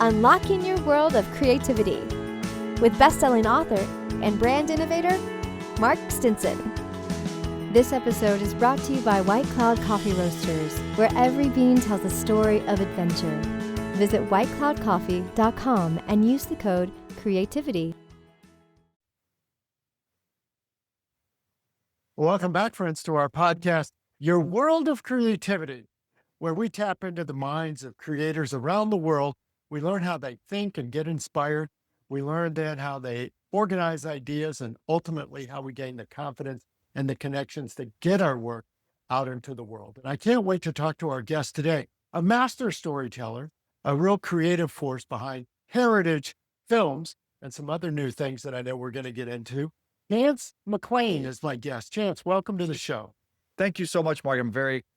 unlocking your world of creativity with best-selling author and brand innovator, Mark Stinson. This episode is brought to you by White Cloud Coffee Roasters, where every bean tells a story of adventure. Visit whitecloudcoffee.com and use the code CREATIVITY. Welcome back, friends, to our podcast, Your World of Creativity, where we tap into the minds of creators around the world. We learn how they think and get inspired. We learn then how they organize ideas and ultimately how we gain the confidence and the connections to get our work out into the world. And I can't wait to talk to our guest today, a master storyteller, a real creative force behind Heritage Films and some other new things that I know we're going to get into. Chance McClain is my guest. Chance, welcome to the show. Thank you so much, Mark.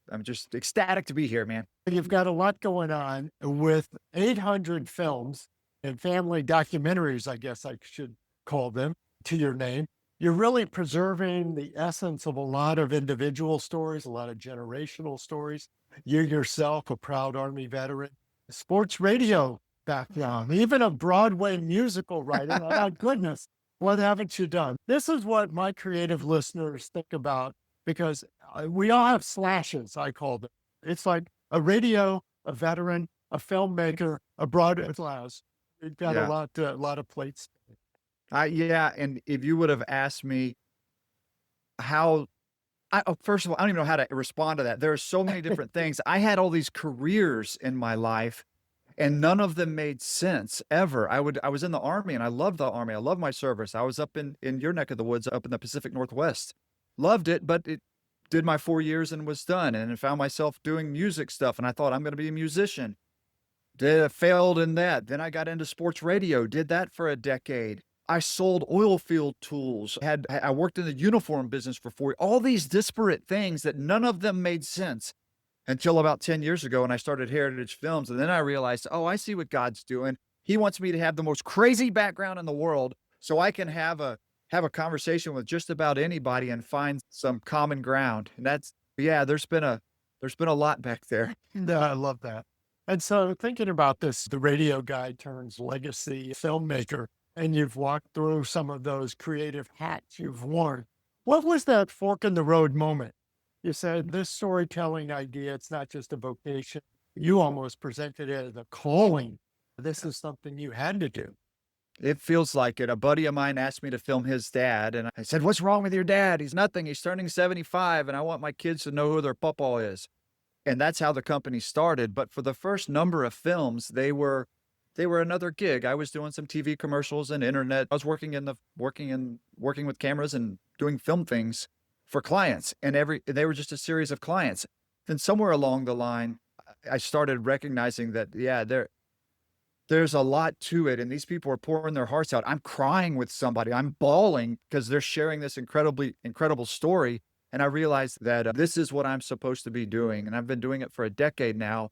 I'm just ecstatic to be here, man. You've got a lot going on with 800 films and family documentaries, I guess I should call them, to your name. You're really preserving the essence of a lot of individual stories, a lot of generational stories. You yourself, a proud Army veteran, sports radio background, even a Broadway musical writer. Oh, my goodness. What haven't you done? This is what my creative listeners think about, because we all have slashes, I call them. It's like a radio, a veteran, a filmmaker, a Broadway class. We've got a lot of plates. And if you would have asked me first of all, I don't even know how to respond to that. There are so many different things. I had all these careers in my life, and none of them made sense ever. I was in the Army, and I loved the Army. I loved my service. I was up in your neck of the woods, up in the Pacific Northwest. Loved it, but it did my 4 years and was done. And I found myself doing music stuff, and I thought I'm going to be a musician. Failed in that. Then I got into sports radio, did that for a decade. I sold oil field tools. I worked in the uniform business for 4 years. All these disparate things that none of them made sense. Until about 10 years ago when I started Heritage Films. And then I realized, I see what God's doing. He wants me to have the most crazy background in the world so I can have a conversation with just about anybody and find some common ground. And there's been a lot back there. No, I love that. And so thinking about this, the radio guy turns legacy filmmaker, and you've walked through some of those creative hats you've worn. What was that fork in the road moment? You said this storytelling idea, it's not just a vocation. You almost presented it as a calling. This is something you had to do. It feels like it. A buddy of mine asked me to film his dad, and I said, "What's wrong with your dad? He's nothing. He's turning 75, and I want my kids to know who their papa is." And that's how the company started. But for the first number of films, they were another gig. I was doing some TV commercials and internet. I was working with cameras and doing film things for clients, and they were just a series of clients. Then somewhere along the line, I started recognizing that, there's a lot to it, and these people are pouring their hearts out. I'm crying with somebody. I'm bawling because they're sharing this incredible story, and I realized that this is what I'm supposed to be doing, and I've been doing it for a decade now.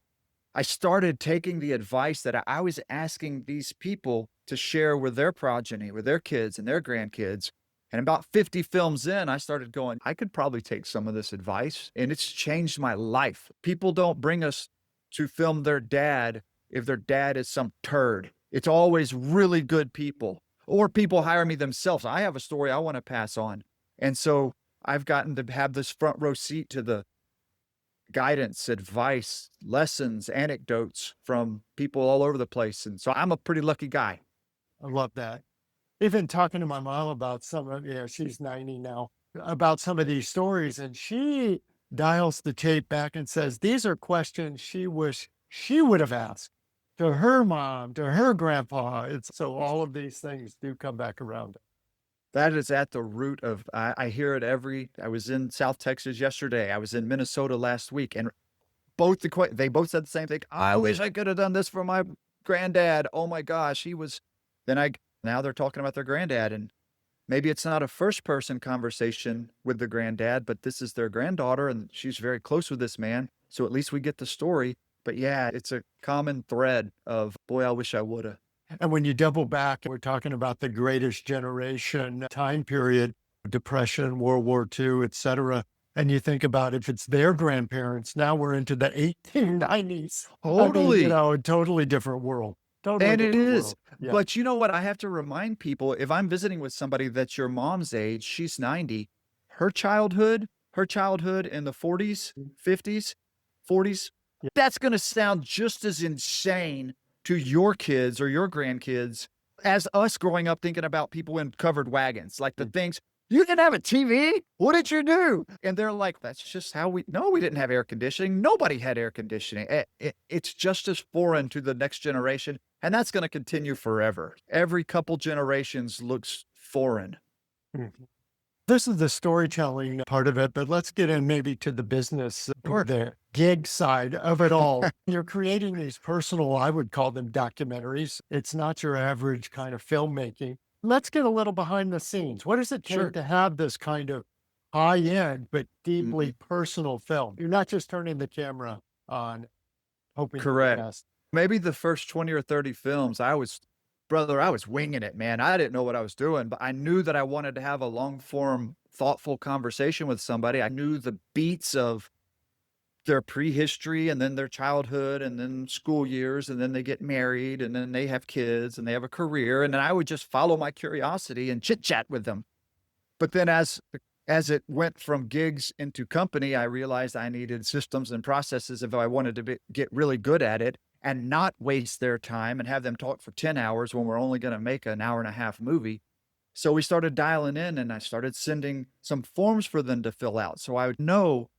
I started taking the advice that I was asking these people to share with their progeny, with their kids and their grandkids. And about 50 films in, I started going, I could probably take some of this advice, and it's changed my life. People don't bring us to film their dad if their dad is some turd. It's always really good people, or people hire me themselves. I have a story I want to pass on. And so I've gotten to have this front row seat to the guidance, advice, lessons, anecdotes from people all over the place. And so I'm a pretty lucky guy. I love that. Even talking to my mom about she's 90 now, about some of these stories, and she dials the tape back and says, these are questions she wish she would have asked to her mom, to her grandpa. So all of these things do come back around. That is at the root of, I hear it I was in South Texas yesterday. I was in Minnesota last week, and they both said the same thing. I wish I could have done this for my granddad. Oh my gosh, now they're talking about their granddad, and maybe it's not a first person conversation with the granddad, but this is their granddaughter, and she's very close with this man. So at least we get the story. But it's a common thread of, boy, I wish I woulda. And when you double back, we're talking about the greatest generation time period, Depression, World War II, et cetera. And you think about if it's their grandparents, now we're into the 1890s. Totally. A totally different world. Totally And it different is. world. Yeah. But you know what? I have to remind people, if I'm visiting with somebody that's your mom's age, she's 90, her childhood in the 40s, 50s, 40s, Yeah. that's going to sound just as insane to your kids or your grandkids as us growing up thinking about people in covered wagons, like the Mm. things, you didn't have a TV? What did you do? And they're like, that's just how no, we didn't have air conditioning. Nobody had air conditioning. It's just as foreign to the next generation. And that's going to continue forever. Every couple generations looks foreign. Mhm. This is the storytelling part of it, but let's get in maybe to the business, Sure. the gig side of it all. You're creating these personal, I would call them documentaries. It's not your average kind of filmmaking. Let's get a little behind the scenes. What does it take Sure. to have this kind of high end, but deeply Mhm. personal film? You're not just turning the camera on, hoping for the Correct. best. Maybe the first 20 or 30 films, I was winging it, man. I didn't know what I was doing, but I knew that I wanted to have a long form, thoughtful conversation with somebody. I knew the beats of their prehistory and then their childhood and then school years and then they get married and then they have kids and they have a career. And then I would just follow my curiosity and chit chat with them. But then as it went from gigs into company, I realized I needed systems and processes if I wanted to get really good at it and not waste their time and have them talk for 10 hours when we're only going to make an hour and a half movie. So we started dialing in and I started sending some forms for them to fill out so I would know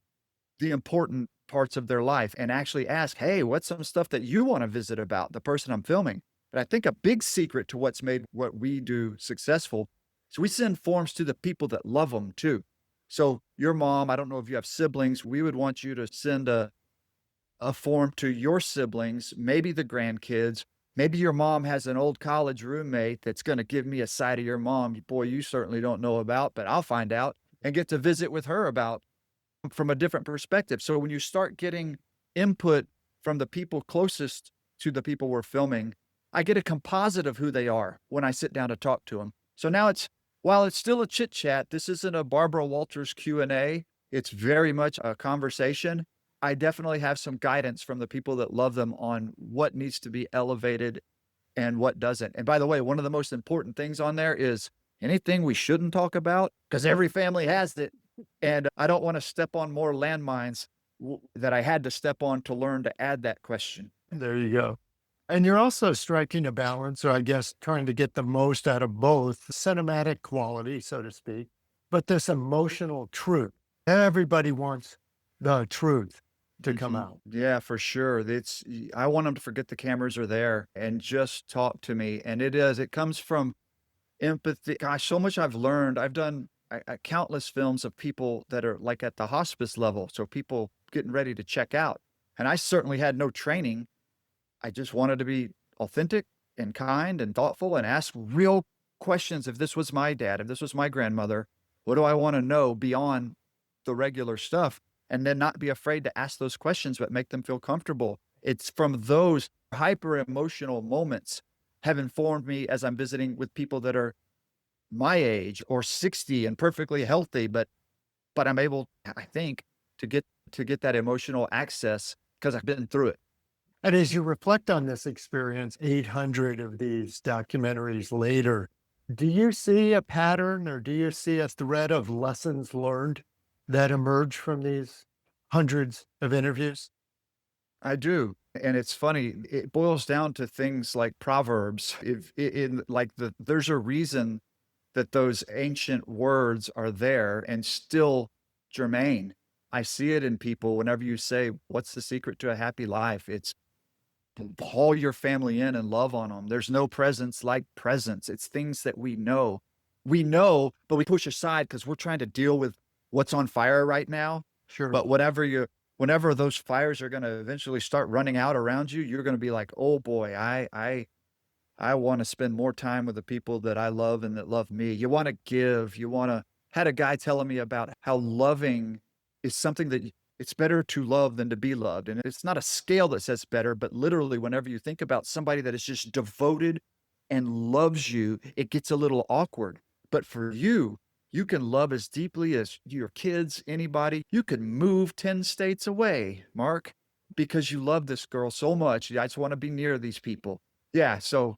the important parts of their life and actually ask, hey, what's some stuff that you want to visit about the person I'm filming? But I think a big secret to what's made what we do successful is we send forms to the people that love them too. So your mom, I don't know if you have siblings, we would want you to send a form to your siblings, maybe the grandkids. Maybe your mom has an old college roommate that's going to give me a side of your mom, boy, you certainly don't know about, but I'll find out and get to visit with her about from a different perspective. So when you start getting input from the people closest to the people we're filming, I get a composite of who they are when I sit down to talk to them. So now while it's still a chit chat, this isn't a Barbara Walters Q&A. It's very much a conversation. I definitely have some guidance from the people that love them on what needs to be elevated and what doesn't. And by the way, one of the most important things on there is anything we shouldn't talk about, because every family has it. And I don't want to step on more landmines that I had to step on to learn to add that question. There you go. And you're also striking a balance, or I guess trying to get the most out of both cinematic quality, so to speak, but this emotional truth. Everybody wants the truth to come out. Yeah, for sure. I want them to forget the cameras are there and just talk to me. And it comes from empathy. Gosh, so much I've learned. I've done countless films of people that are like at the hospice level. So people getting ready to check out. And I certainly had no training. I just wanted to be authentic and kind and thoughtful and ask real questions. If this was my dad, if this was my grandmother, what do I want to know beyond the regular stuff? And then not be afraid to ask those questions, but make them feel comfortable. It's from those hyper emotional moments have informed me as I'm visiting with people that are my age or 60 and perfectly healthy, but I'm able, I think, to get that emotional access because I've been through it. And as you reflect on this experience, 800 of these documentaries later, do you see a pattern or do you see a thread of lessons learned that emerge from these hundreds of interviews? I do. And it's funny, it boils down to things like Proverbs. There's a reason that those ancient words are there and still germane. I see it in people whenever you say, what's the secret to a happy life? It's haul your family in and love on them. There's no presence like presence. It's things that we know. We know, but we push aside because we're trying to deal with what's on fire right now. Sure. But whenever those fires are going to eventually start running out around you, you're going to be like, oh boy, I want to spend more time with the people that I love and that love me. You want to give, had a guy telling me about how loving is something that it's better to love than to be loved. And it's not a scale that says better, but literally whenever you think about somebody that is just devoted and loves you, it gets a little awkward. But for you, you can love as deeply as your kids, anybody. You could move 10 states away, Mark, because you love this girl so much. I just want to be near these people. Yeah, so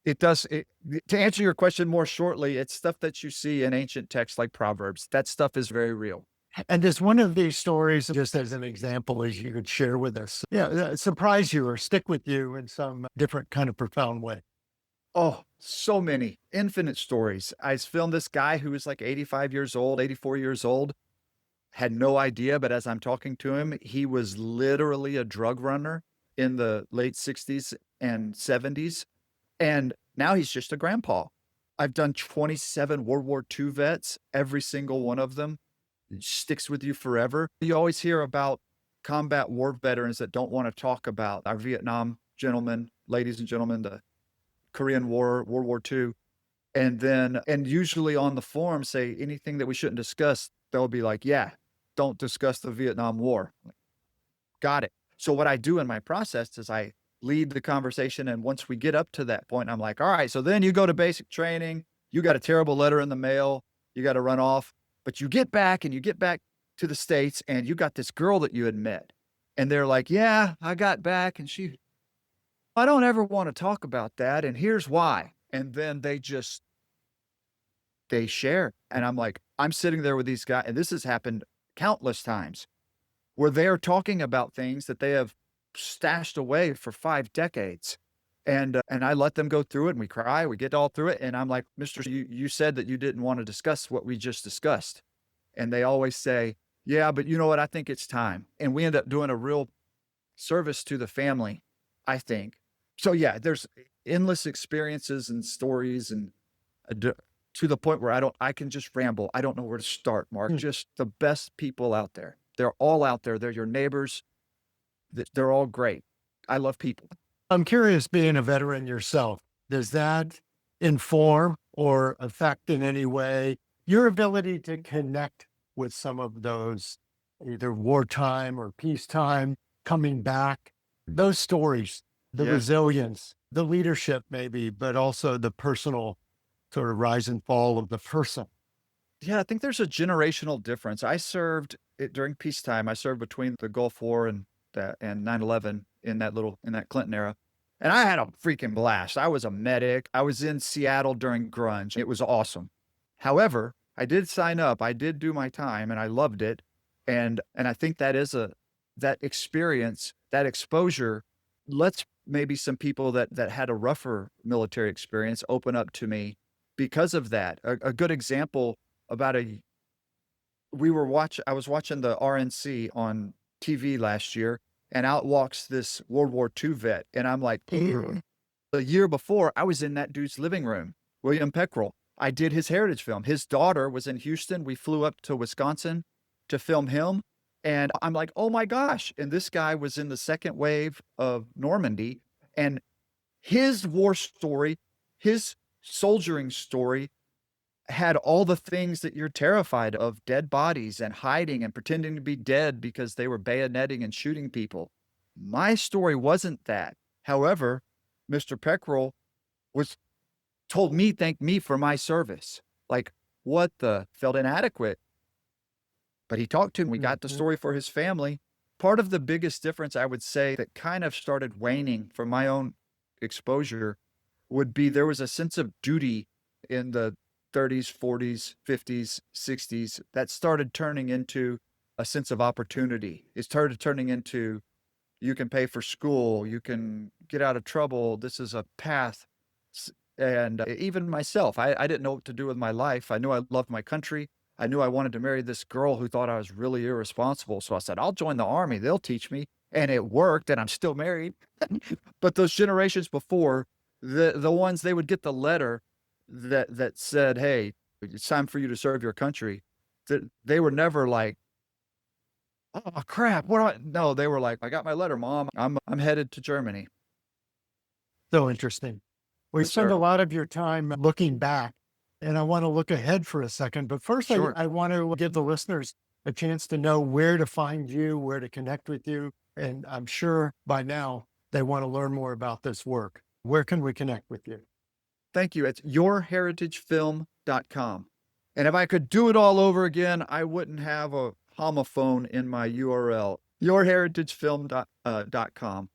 to answer your question more shortly, it's stuff that you see in ancient texts like Proverbs. That stuff is very real. And does one of these stories, just as an example, as you could share with us, surprise you or stick with you in some different kind of profound way? Oh, so many, infinite stories. I filmed this guy who was like 85 years old, 84 years old, had no idea, but as I'm talking to him, he was literally a drug runner in the late 60s and 70s. And now he's just a grandpa. I've done 27 World War II vets, every single one of them sticks with you forever. You always hear about combat war veterans that don't want to talk about our Vietnam gentlemen, ladies and gentlemen, the Korean War, World War II. And usually on the forum say anything that we shouldn't discuss, they'll be like, yeah, don't discuss the Vietnam War. Got it. So what I do in my process is I lead the conversation. And once we get up to that point, I'm like, all right, so then you go to basic training. You got a terrible letter in the mail. You got to run off. But you get back to the States and you got this girl that you had met. And they're like, yeah, I got back and I don't ever want to talk about that. And here's why. And then they share. And I'm like, I'm sitting there with these guys. And this has happened countless times where they're talking about things that they have stashed away for 5 decades. And I let them go through it and we cry, we get all through it. And I'm like, Mister, you said that you didn't want to discuss what we just discussed. And they always say, yeah, but you know what? I think it's time. And we end up doing a real service to the family, I think. So yeah, there's endless experiences and stories and to the point where I can just ramble. I don't know where to start, Mark. Just the best people out there. They're all out there. They're your neighbors. They're all great. I love people. I'm curious, being a veteran yourself, does that inform or affect in any way your ability to connect with some of those either wartime or peacetime coming back? Those stories, the resilience, the leadership maybe, but also the personal sort of rise and fall of the person. Yeah, I think there's a generational difference. I served during peacetime. I served between the Gulf War and 9/11 in that Clinton era. And I had a freaking blast. I was a medic. I was in Seattle during grunge. It was awesome. However, I did sign up. I did do my time and I loved it. And I think that experience, that exposure lets maybe some people that had a rougher military experience open up to me because of that. A good example about I was watching the RNC on TV last year, and out walks this World War II vet. And I'm like, the year before, I was in that dude's living room, William Peckrell. I did his heritage film. His daughter was in Houston. We flew up to Wisconsin to film him. And I'm like, oh my gosh. And this guy was in the second wave of Normandy. And his war story, his soldiering story had all the things that you're terrified of: dead bodies and hiding and pretending to be dead because they were bayoneting and shooting people. My story wasn't that. However, Mr. Peckrell told me, thank me for my service. Like, felt inadequate. But he talked to me. We got the story for his family. Part of the biggest difference, I would say, that kind of started waning from my own exposure would be there was a sense of duty in the 30s, 40s, 50s, 60s that started turning into a sense of opportunity. It started turning into, you can pay for school, you can get out of trouble, this is a path. And even myself, I didn't know what to do with my life. I knew I loved my country. I knew I wanted to marry this girl who thought I was really irresponsible. So I said, I'll join the Army. They'll teach me. And it worked, and I'm still married. But those generations before, the ones, they would get the letter that said, hey, it's time for you to serve your country. They were never like, oh crap, no, they were like, I got my letter, Mom. I'm headed to Germany. So interesting. We Yes, spend sir. a lot of your time looking back, and I want to look ahead for a second. But first, Sure. I want to give the listeners a chance to know where to find you, where to connect with you. And I'm sure by now they want to learn more about this work. Where can we connect with you? Thank you. It's yourheritagefilm.com. And if I could do it all over again, I wouldn't have a homophone in my URL. yourheritagefilm.com.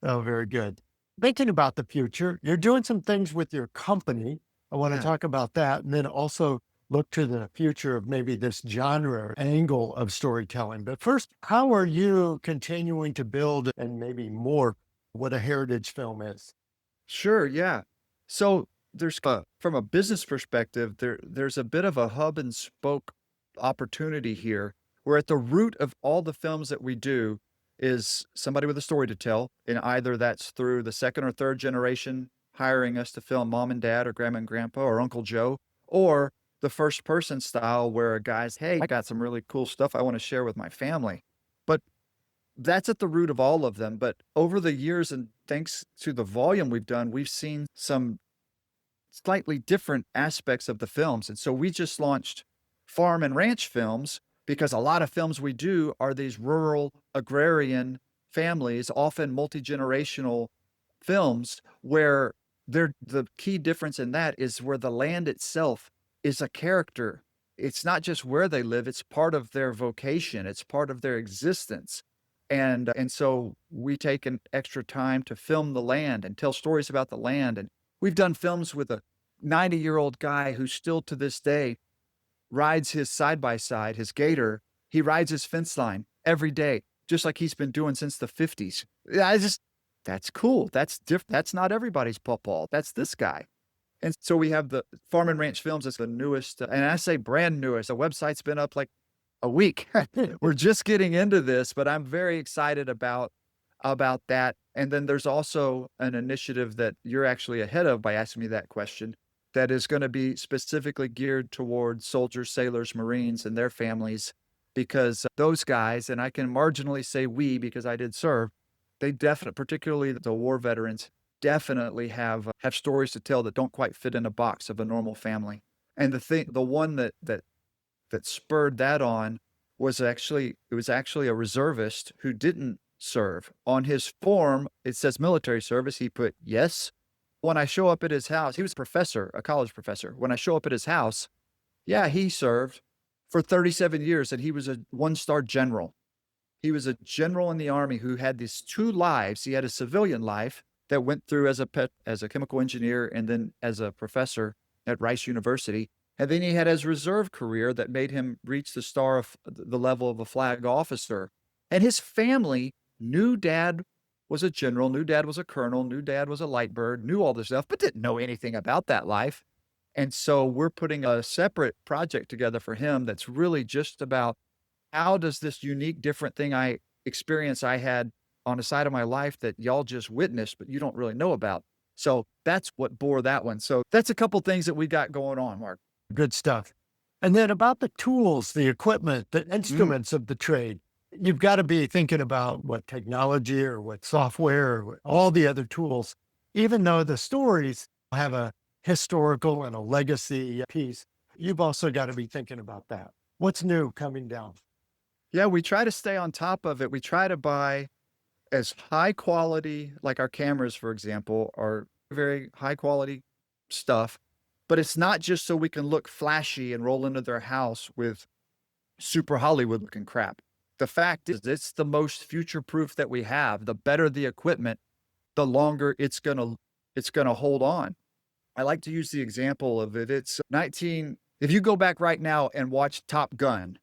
Oh, very good. thinking about the future, you're doing some things with your company. I want to Yeah. talk about that. And then also look to the future of maybe this genre angle of storytelling. But first, how are you continuing to build and maybe more what a heritage film is? Sure, yeah. So there's from a business perspective, there's a bit of a hub and spoke opportunity here, where at the root of all the films that we do is somebody with a story to tell, and either that's through the second or third generation hiring us to film mom and dad or grandma and grandpa or Uncle Joe, or the first person style where a guy's, hey, I got some really cool stuff I want to share with my family. But that's at the root of all of them. But over the years, and thanks to the volume we've done, we've seen some slightly different aspects of the films. And so we just launched farm and ranch films because a lot of films we do are these rural agrarian families, often multi-generational films where the key difference in that is where the land itself is a character. It's not just where they live, it's part of their vocation, it's part of their existence. And so we take an extra time to film the land and tell stories about the land. And we've done films with a 90-year-old guy who still to this day rides his side-by-side, his gator. He rides his fence line every day, just like he's been doing since the 50s. That's cool. That's different. That's not everybody's pawpaw. That's this guy. And so we have the Farm and Ranch Films as the newest, and I say brand newest. The website's been up like a week. We're just getting into this, but I'm very excited about that. And then there's also an initiative that you're actually ahead of by asking me that question that is going to be specifically geared towards soldiers, sailors, Marines, and their families, because those guys, and I can marginally say we because I did serve, they definitely, particularly the war veterans, definitely have stories to tell that don't quite fit in a box of a normal family. And the one that spurred that on was actually a reservist who didn't serve. On his form, it says military service. He put yes. When I show up at his house, he was a professor, a college professor. When I show up at his house, yeah, he served for 37 years and he was a one-star general. He was a general in the Army who had these two lives. He had a civilian life that went through as a chemical engineer and then as a professor at Rice University. And then he had his reserve career that made him reach the level of a flag officer. And his family knew dad was a general, knew dad was a colonel, knew dad was a light bird, knew all this stuff, but didn't know anything about that life. And so we're putting a separate project together for him that's really just about how does this unique, different thing I had on the side of my life that y'all just witnessed, but you don't really know about. So that's what bore that one. So that's a couple things that we got going on, Mark. Good stuff. And then about the tools, the equipment, the instruments of the trade, you've got to be thinking about what technology or what software or all the other tools, even though the stories have a historical and a legacy piece, you've also got to be thinking about that. What's new coming down? Yeah, we try to stay on top of it. We try to buy as high quality, like our cameras, for example, are very high quality stuff, but it's not just so we can look flashy and roll into their house with super Hollywood looking crap. The fact is it's the most future proof that we have. The better the equipment, the longer it's going to hold on. I like to use the example of it. If you go back right now and watch Top Gun,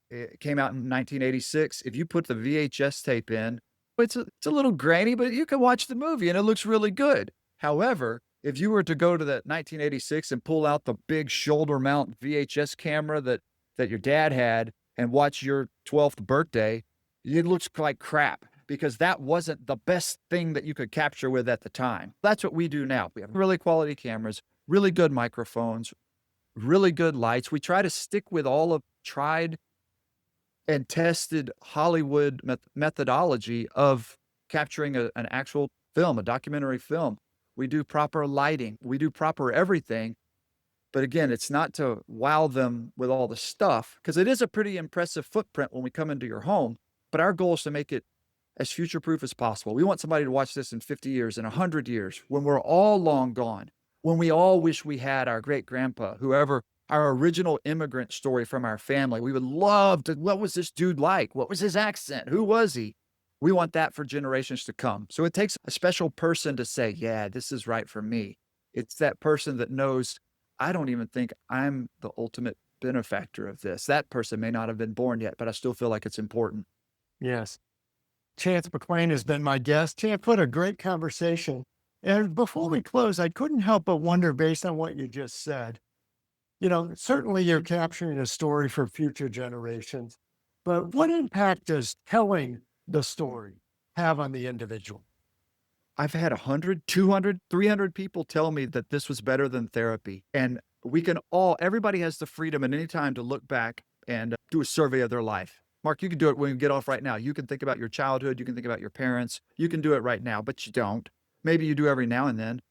it came out in 1986. If you put the VHS tape in, it's a little grainy, but you can watch the movie and it looks really good. However, if you were to go to that 1986 and pull out the big shoulder mount VHS camera that your dad had and watch your 12th birthday, it looks like crap because that wasn't the best thing that you could capture with at the time. That's what we do now. We have really quality cameras, really good microphones, really good lights. We try to stick with all of tried and tested Hollywood methodology of capturing an actual film, a documentary film. We do proper lighting. We do proper everything. But again, it's not to wow them with all the stuff, because it is a pretty impressive footprint when we come into your home. But our goal is to make it as future-proof as possible. We want somebody to watch this in 50 years, in 100 years, when we're all long gone, when we all wish we had our great-grandpa, whoever, our original immigrant story from our family. We would love to, what was this dude like? What was his accent? Who was he? We want that for generations to come. So it takes a special person to say, yeah, this is right for me. It's that person that knows, I don't even think I'm the ultimate benefactor of this. That person may not have been born yet, but I still feel like it's important. Yes. Chance McClain has been my guest. Chance, what a great conversation. And before we close, I couldn't help but wonder, based on what you just said, certainly you're capturing a story for future generations, but what impact does telling the story have on the individual? I've had 100, 200, 300 people tell me that this was better than therapy. And everybody has the freedom at any time to look back and do a survey of their life. Mark, you can do it when you get off right now. You can think about your childhood. You can think about your parents. You can do it right now, but you don't. Maybe you do every now and then.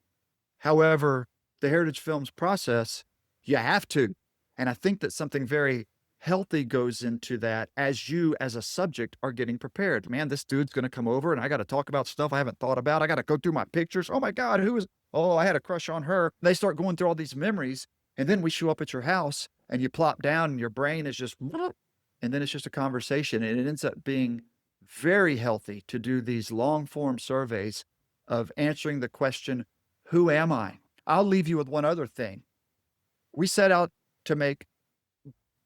However, the Heritage Films process, you have to. And I think that something very healthy goes into that as you, as a subject, are getting prepared. Man, this dude's going to come over and I got to talk about stuff I haven't thought about. I got to go through my pictures. Oh my God, I had a crush on her. They start going through all these memories. And then we show up at your house and you plop down and your brain is just, and then it's just a conversation. And it ends up being very healthy to do these long form surveys of answering the question, who am I? I'll leave you with one other thing. We set out to make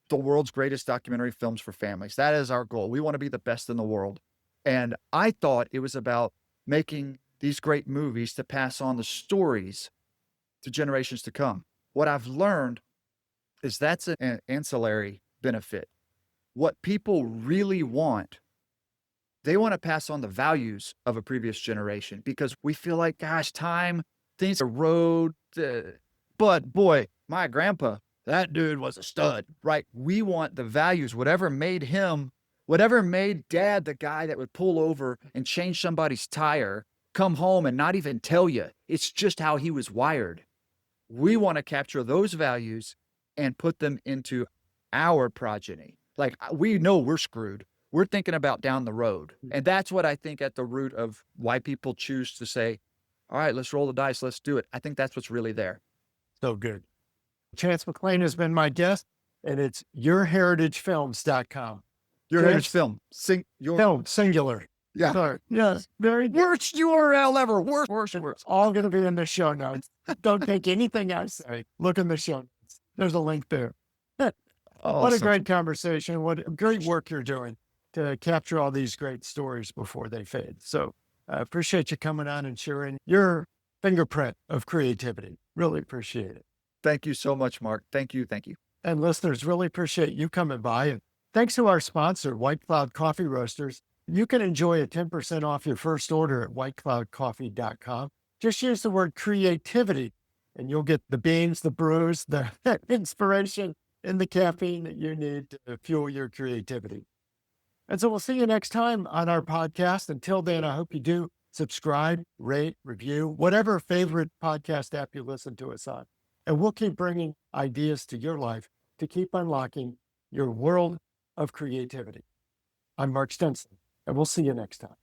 the world's greatest documentary films for families. That is our goal. We want to be the best in the world. And I thought it was about making these great movies to pass on the stories to generations to come. What I've learned is that's an ancillary benefit. What people really want, they want to pass on the values of a previous generation because we feel like, gosh, time, things erode. But boy, my grandpa, that dude was a stud, right? We want the values, whatever made dad the guy that would pull over and change somebody's tire, come home and not even tell you. It's just how he was wired. We want to capture those values and put them into our progeny. Like, we know we're screwed. We're thinking about down the road. And that's what I think at the root of why people choose to say, all right, let's roll the dice. Let's do it. I think that's what's really there. So good. Chance McClain has been my guest, and it's yourheritagefilms.com. Your Heritage Film. Film, singular. Yeah. Sorry. Yes. Very good. Worst URL ever. Worst. It's all going to be in the show notes. Don't take anything I say. Look in the show notes. There's a link there. Awesome. What a great conversation. What great work you're doing to capture all these great stories before they fade. So I appreciate you coming on and sharing your fingerprint of creativity. Really appreciate it. Thank you so much, Mark. Thank you. And listeners, really appreciate you coming by. And thanks to our sponsor, White Cloud Coffee Roasters. You can enjoy a 10% off your first order at whitecloudcoffee.com. Just use the word creativity and you'll get the beans, the brews, the inspiration, and the caffeine that you need to fuel your creativity. And so we'll see you next time on our podcast. Until then, I hope you do subscribe, rate, review, whatever favorite podcast app you listen to us on. And we'll keep bringing ideas to your life to keep unlocking your world of creativity. I'm Mark Stinson, and we'll see you next time.